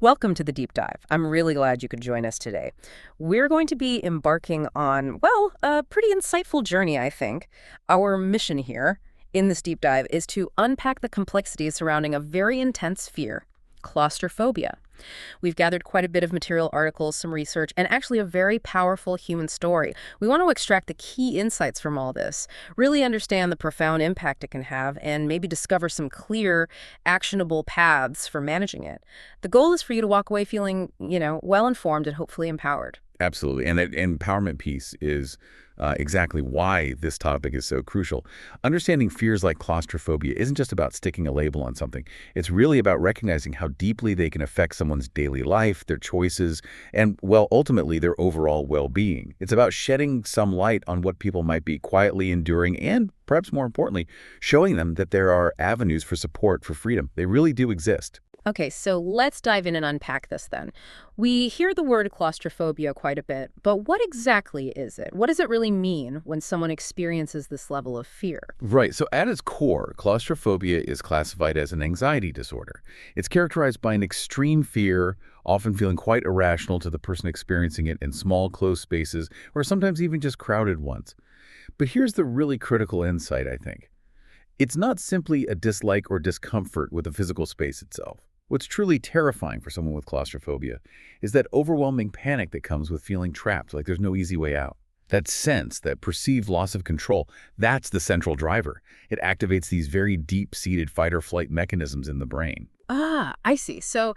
Welcome to the deep dive. I'm really glad you could join us today. We're going to be embarking on, well, a pretty insightful journey, I think. Our mission here in this deep dive is to unpack the complexities surrounding a very intense fear, claustrophobia. We've gathered quite a bit of material, articles, some research, and actually a very powerful human story. We want to extract the key insights from all this, really understand the profound impact it can have, and maybe discover some clear, actionable paths for managing it. The goal is for you to walk away feeling, well-informed and hopefully empowered. Absolutely. And that empowerment piece is exactly why this topic is so crucial. Understanding fears like claustrophobia isn't just about sticking a label on something. It's really about recognizing how deeply they can affect someone's daily life, their choices, and, well, ultimately their overall well-being. It's about shedding some light on what people might be quietly enduring and, perhaps more importantly, showing them that there are avenues for support for freedom. They really do exist. Okay, so let's dive in and unpack this then. We hear the word claustrophobia quite a bit, but what exactly is it? What does it really mean when someone experiences this level of fear? Right. So at its core, claustrophobia is classified as an anxiety disorder. It's characterized by an extreme fear, often feeling quite irrational to the person experiencing it in small, closed spaces, or sometimes even just crowded ones. But here's the really critical insight, I think. It's not simply a dislike or discomfort with the physical space itself. What's truly terrifying for someone with claustrophobia is that overwhelming panic that comes with feeling trapped, like there's no easy way out. That sense, that perceived loss of control, that's the central driver. It activates these very deep-seated fight-or-flight mechanisms in the brain. Ah, I see. So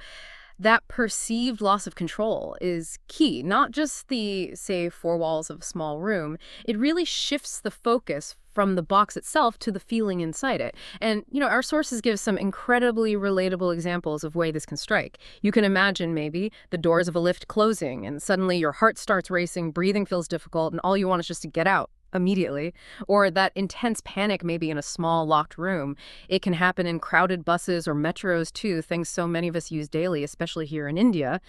that perceived loss of control is key, not just the, say, four walls of a small room. It really shifts the focus from the box itself to the feeling inside it. And, our sources give some incredibly relatable examples of way this can strike. You can imagine maybe the doors of a lift closing and suddenly your heart starts racing, breathing feels difficult, and all you want is just to get out immediately. Or that intense panic maybe in a small locked room. It can happen in crowded buses or metros too, things so many of us use daily, especially here in India.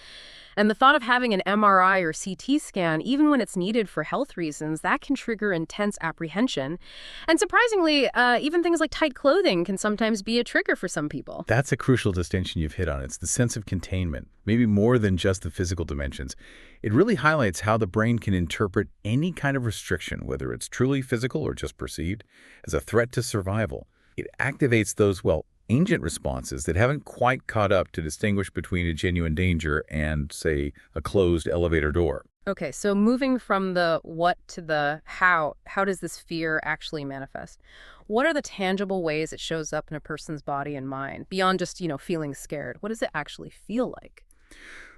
And the thought of having an MRI or CT scan, even when it's needed for health reasons, that can trigger intense apprehension. And surprisingly, even things like tight clothing can sometimes be a trigger for some people. That's a crucial distinction you've hit on. It's the sense of containment, maybe more than just the physical dimensions. It really highlights how the brain can interpret any kind of restriction, whether it's truly physical or just perceived, as a threat to survival. It activates those, well, ancient responses that haven't quite caught up to distinguish between a genuine danger and, say, a closed elevator door. Okay, so moving from the what to the how does this fear actually manifest? What are the tangible ways it shows up in a person's body and mind, beyond just, feeling scared? What does it actually feel like?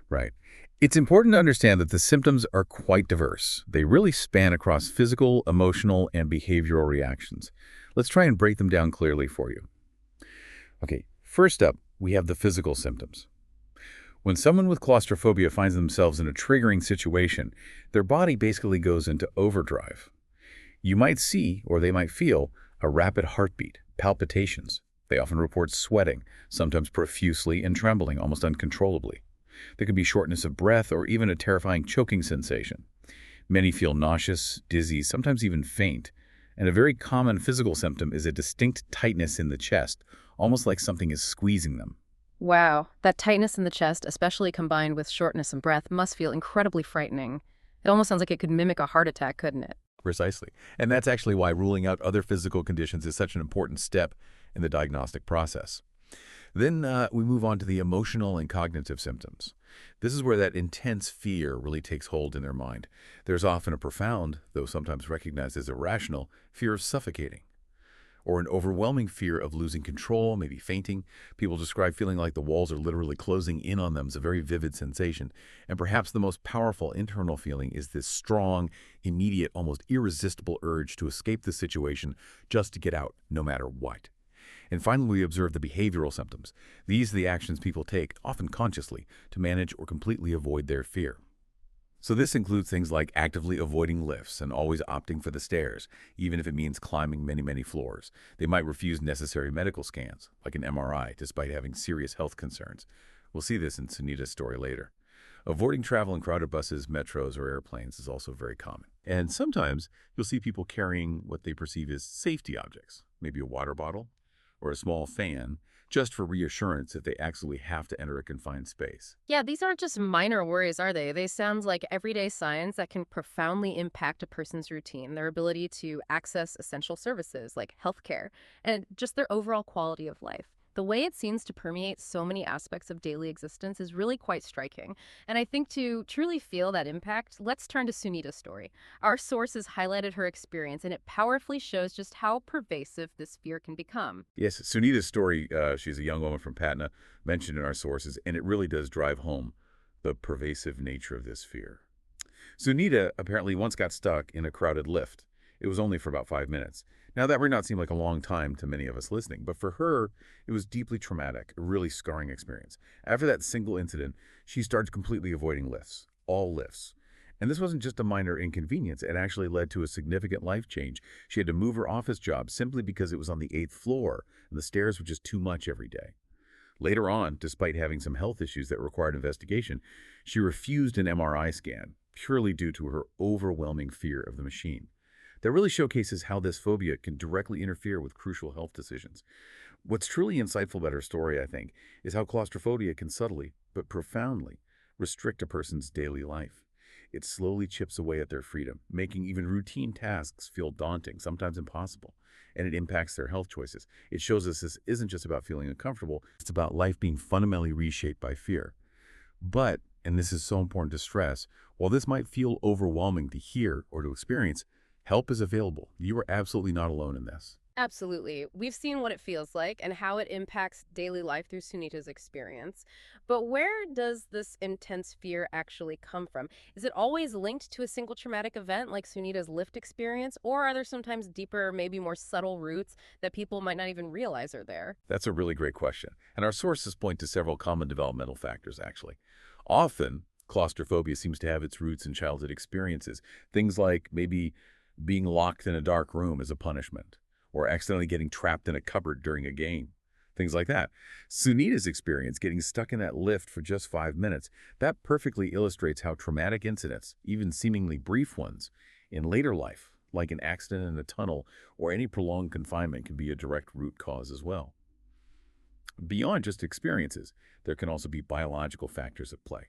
Right. It's important to understand that the symptoms are quite diverse. They really span across physical, emotional, and behavioral reactions. Let's try and break them down clearly for you. Okay, first up, we have the physical symptoms. When someone with claustrophobia finds themselves in a triggering situation, their body basically goes into overdrive. You might see, or they might feel, a rapid heartbeat, palpitations. They often report sweating, sometimes profusely and trembling almost uncontrollably. There can be shortness of breath or even a terrifying choking sensation. Many feel nauseous, dizzy, sometimes even faint. And a very common physical symptom is a distinct tightness in the chest, almost like something is squeezing them. Wow, that tightness in the chest, especially combined with shortness of breath, must feel incredibly frightening. It almost sounds like it could mimic a heart attack, couldn't it? Precisely. And that's actually why ruling out other physical conditions is such an important step in the diagnostic process. Then we move on to the emotional and cognitive symptoms. This is where that intense fear really takes hold in their mind. There's often a profound, though sometimes recognized as irrational, fear of suffocating, or an overwhelming fear of losing control, maybe fainting. People describe feeling like the walls are literally closing in on them. It's a very vivid sensation. And perhaps the most powerful internal feeling is this strong, immediate, almost irresistible urge to escape the situation just to get out, no matter what. And finally, we observe the behavioral symptoms. These are the actions people take, often consciously, to manage or completely avoid their fear. So this includes things like actively avoiding lifts and always opting for the stairs, even if it means climbing many, many floors. They might refuse necessary medical scans, like an MRI, despite having serious health concerns. We'll see this in Sunnita's story later. Avoiding travel in crowded buses, metros, or airplanes is also very common. And sometimes you'll see people carrying what they perceive as safety objects, maybe a water bottle or a small fan, just for reassurance if they actually have to enter a confined space. Yeah, these aren't just minor worries, are they? They sound like everyday signs that can profoundly impact a person's routine, their ability to access essential services like healthcare, and just their overall quality of life. The way it seems to permeate so many aspects of daily existence is really quite striking. And I think to truly feel that impact, let's turn to Sunita's story. Our sources highlighted her experience, and it powerfully shows just how pervasive this fear can become. Yes, Sunita's story, she's a young woman from Patna, mentioned in our sources, and it really does drive home the pervasive nature of this fear. Sunita apparently once got stuck in a crowded lift. It was only for about 5 minutes. Now, that may not seem like a long time to many of us listening, but for her, it was deeply traumatic, a really scarring experience. After that single incident, she started completely avoiding lifts, all lifts. And this wasn't just a minor inconvenience. It actually led to a significant life change. She had to move her office job simply because it was on the 8th floor, and the stairs were just too much every day. Later on, despite having some health issues that required investigation, she refused an MRI scan, purely due to her overwhelming fear of the machine. That really showcases how this phobia can directly interfere with crucial health decisions. What's truly insightful about her story, I think, is how claustrophobia can subtly, but profoundly, restrict a person's daily life. It slowly chips away at their freedom, making even routine tasks feel daunting, sometimes impossible, and it impacts their health choices. It shows us this isn't just about feeling uncomfortable, it's about life being fundamentally reshaped by fear. But, and this is so important to stress, while this might feel overwhelming to hear or to experience, help is available. You are absolutely not alone in this. Absolutely. We've seen what it feels like and how it impacts daily life through Sunita's experience. But where does this intense fear actually come from? Is it always linked to a single traumatic event like Sunita's lift experience, or are there sometimes deeper, maybe more subtle roots that people might not even realize are there? That's a really great question. And our sources point to several common developmental factors, actually. Often, claustrophobia seems to have its roots in childhood experiences. Things like maybe being locked in a dark room as a punishment, or accidentally getting trapped in a cupboard during a game. Things like that. Sunita's experience getting stuck in that lift for just 5 minutes, that perfectly illustrates how traumatic incidents, even seemingly brief ones, in later life, like an accident in a tunnel or any prolonged confinement, can be a direct root cause as well. Beyond just experiences, there can also be biological factors at play.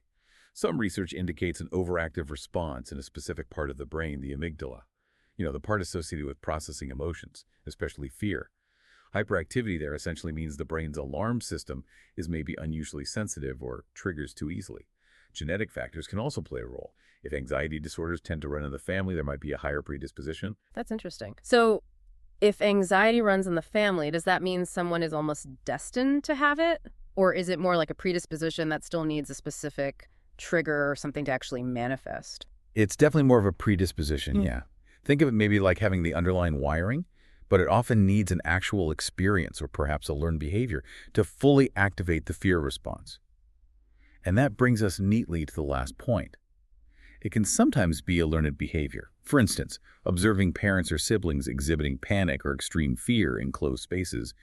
Some research indicates an overactive response in a specific part of the brain, the amygdala. The part associated with processing emotions, especially fear. Hyperactivity there essentially means the brain's alarm system is maybe unusually sensitive or triggers too easily. Genetic factors can also play a role. If anxiety disorders tend to run in the family, there might be a higher predisposition. That's interesting. So, if anxiety runs in the family, does that mean someone is almost destined to have it? Or is it more like a predisposition that still needs a specific trigger or something to actually manifest? It's definitely more of a predisposition, yeah. Think of it maybe like having the underlying wiring, but it often needs an actual experience or perhaps a learned behavior to fully activate the fear response. And that brings us neatly to the last point. It can sometimes be a learned behavior. For instance, observing parents or siblings exhibiting panic or extreme fear in closed spaces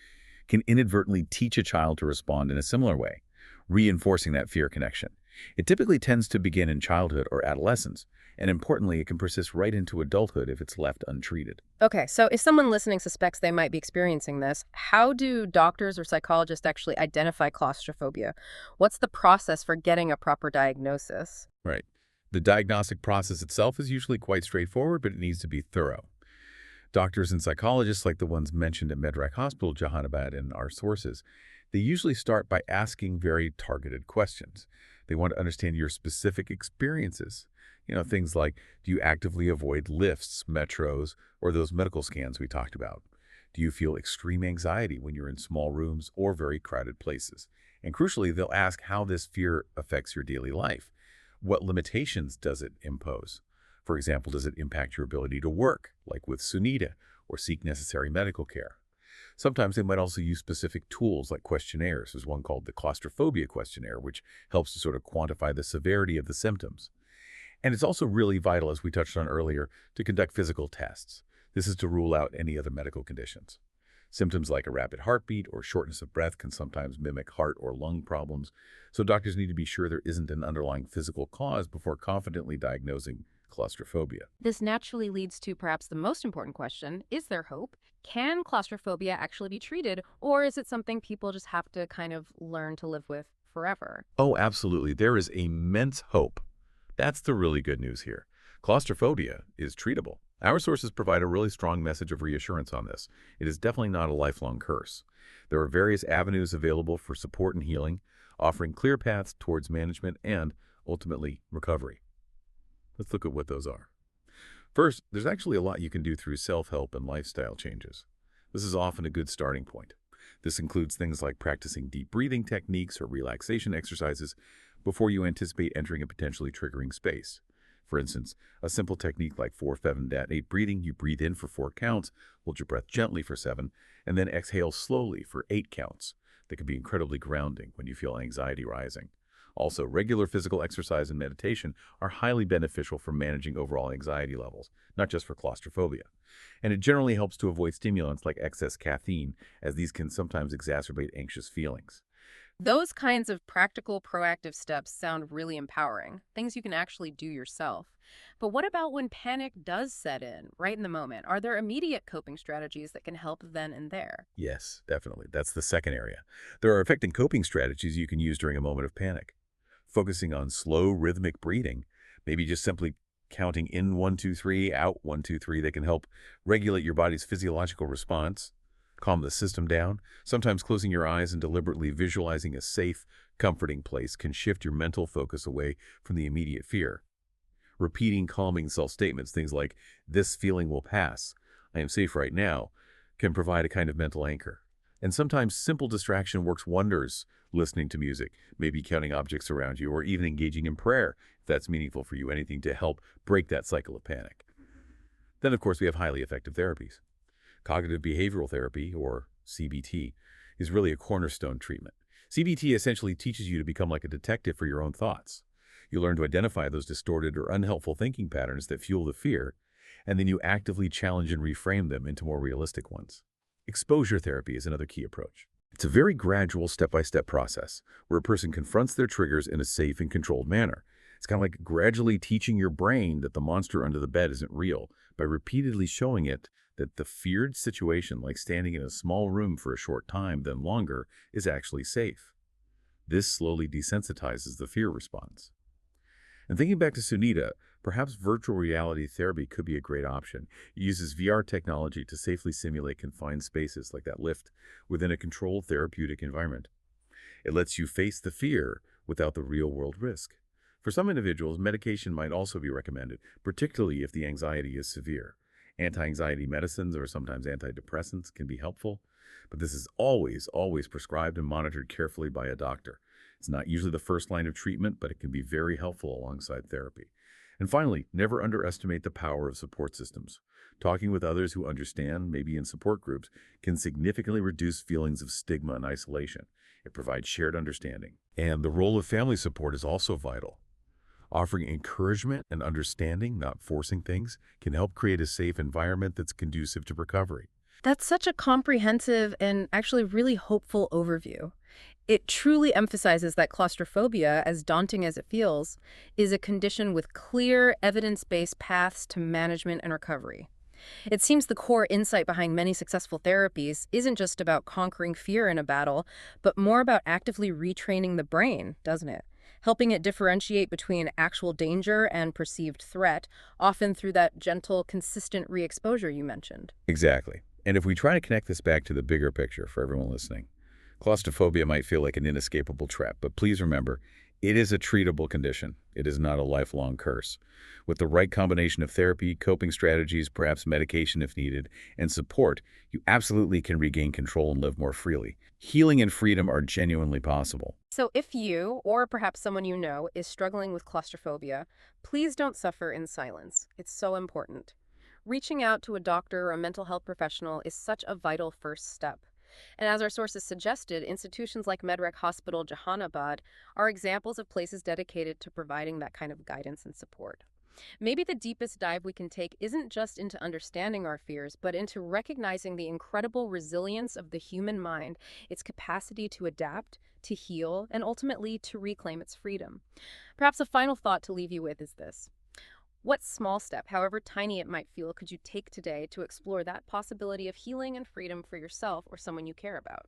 can inadvertently teach a child to respond in a similar way, reinforcing that fear connection. It typically tends to begin in childhood or adolescence, and importantly, it can persist right into adulthood if it's left untreated. Okay, so if someone listening suspects they might be experiencing this, how do doctors or psychologists actually identify claustrophobia? What's the process for getting a proper diagnosis? Right. The diagnostic process itself is usually quite straightforward, but it needs to be thorough. Doctors and psychologists, like the ones mentioned at Medrak Hospital, Jahanabad, in our sources, they usually start by asking very targeted questions. They want to understand your specific experiences. Things like, do you actively avoid lifts, metros, or those medical scans we talked about? Do you feel extreme anxiety when you're in small rooms or very crowded places? And crucially, they'll ask how this fear affects your daily life. What limitations does it impose? For example, does it impact your ability to work, like with Sunnita, or seek necessary medical care? Sometimes they might also use specific tools like questionnaires. There's one called the Claustrophobia questionnaire, which helps to sort of quantify the severity of the symptoms. And it's also really vital, as we touched on earlier, to conduct physical tests. This is to rule out any other medical conditions. Symptoms like a rapid heartbeat or shortness of breath can sometimes mimic heart or lung problems, so doctors need to be sure there isn't an underlying physical cause before confidently diagnosing claustrophobia. This naturally leads to perhaps the most important question: is there hope? Can claustrophobia actually be treated, or is it something people just have to kind of learn to live with forever? Oh, absolutely. There is immense hope. That's the really good news here. Claustrophobia is treatable. Our sources provide a really strong message of reassurance on this. It is definitely not a lifelong curse. There are various avenues available for support and healing, offering clear paths towards management and, ultimately, recovery. Let's look at what those are. First, there's actually a lot you can do through self-help and lifestyle changes. This is often a good starting point. This includes things like practicing deep breathing techniques or relaxation exercises before you anticipate entering a potentially triggering space. For instance, a simple technique like 4-7-8 breathing: you breathe in for 4 counts, hold your breath gently for 7, and then exhale slowly for 8 counts. That can be incredibly grounding when you feel anxiety rising. Also, regular physical exercise and meditation are highly beneficial for managing overall anxiety levels, not just for claustrophobia. And it generally helps to avoid stimulants like excess caffeine, as these can sometimes exacerbate anxious feelings. Those kinds of practical, proactive steps sound really empowering, things you can actually do yourself. But what about when panic does set in, right in the moment? Are there immediate coping strategies that can help then and there? Yes, definitely. That's the second area. There are effective coping strategies you can use during a moment of panic. Focusing on slow, rhythmic breathing, maybe just simply counting in 1, 2, 3, out 1, 2, 3, that can help regulate your body's physiological response, calm the system down. Sometimes closing your eyes and deliberately visualizing a safe, comforting place can shift your mental focus away from the immediate fear. Repeating calming self-statements, things like, "This feeling will pass, I am safe right now," can provide a kind of mental anchor. And sometimes simple distraction works wonders. Listening to music, maybe counting objects around you, or even engaging in prayer, if that's meaningful for you, anything to help break that cycle of panic. Then, of course, we have highly effective therapies. Cognitive behavioral therapy, or CBT, is really a cornerstone treatment. CBT essentially teaches you to become like a detective for your own thoughts. You learn to identify those distorted or unhelpful thinking patterns that fuel the fear, and then you actively challenge and reframe them into more realistic ones. Exposure therapy is another key approach. It's a very gradual, step-by-step process where a person confronts their triggers in a safe and controlled manner. It's kind of like gradually teaching your brain that the monster under the bed isn't real by repeatedly showing it that the feared situation, like standing in a small room for a short time, then longer, is actually safe. This slowly desensitizes the fear response. And thinking back to Sunnita, perhaps virtual reality therapy could be a great option. It uses VR technology to safely simulate confined spaces like that lift within a controlled therapeutic environment. It lets you face the fear without the real-world risk. For some individuals, medication might also be recommended, particularly if the anxiety is severe. Anti-anxiety medicines or sometimes antidepressants can be helpful, but this is always prescribed and monitored carefully by a doctor. It's not usually the first line of treatment, but it can be very helpful alongside therapy. And finally, never underestimate the power of support systems. Talking with others who understand, maybe in support groups, can significantly reduce feelings of stigma and isolation. It provides shared understanding. And the role of family support is also vital. Offering encouragement and understanding, not forcing things, can help create a safe environment that's conducive to recovery. That's such a comprehensive and actually really hopeful overview. It truly emphasizes that claustrophobia, as daunting as it feels, is a condition with clear, evidence-based paths to management and recovery. It seems the core insight behind many successful therapies isn't just about conquering fear in a battle, but more about actively retraining the brain, doesn't it? Helping it differentiate between actual danger and perceived threat, often through that gentle, consistent re-exposure you mentioned. Exactly. And if we try to connect this back to the bigger picture for everyone listening, claustrophobia might feel like an inescapable trap, but please remember, it is a treatable condition. It is not a lifelong curse. With the right combination of therapy, coping strategies, perhaps medication if needed, and support, you absolutely can regain control and live more freely. Healing and freedom are genuinely possible. So if you, or perhaps someone you know, is struggling with claustrophobia, please don't suffer in silence. It's so important. Reaching out to a doctor or a mental health professional is such a vital first step. And as our sources suggested, institutions like Medrec Hospital Jahanabad are examples of places dedicated to providing that kind of guidance and support. Maybe the deepest dive we can take isn't just into understanding our fears, but into recognizing the incredible resilience of the human mind, its capacity to adapt, to heal, and ultimately to reclaim its freedom. Perhaps a final thought to leave you with is this. What small step, however tiny it might feel, could you take today to explore that possibility of healing and freedom for yourself or someone you care about?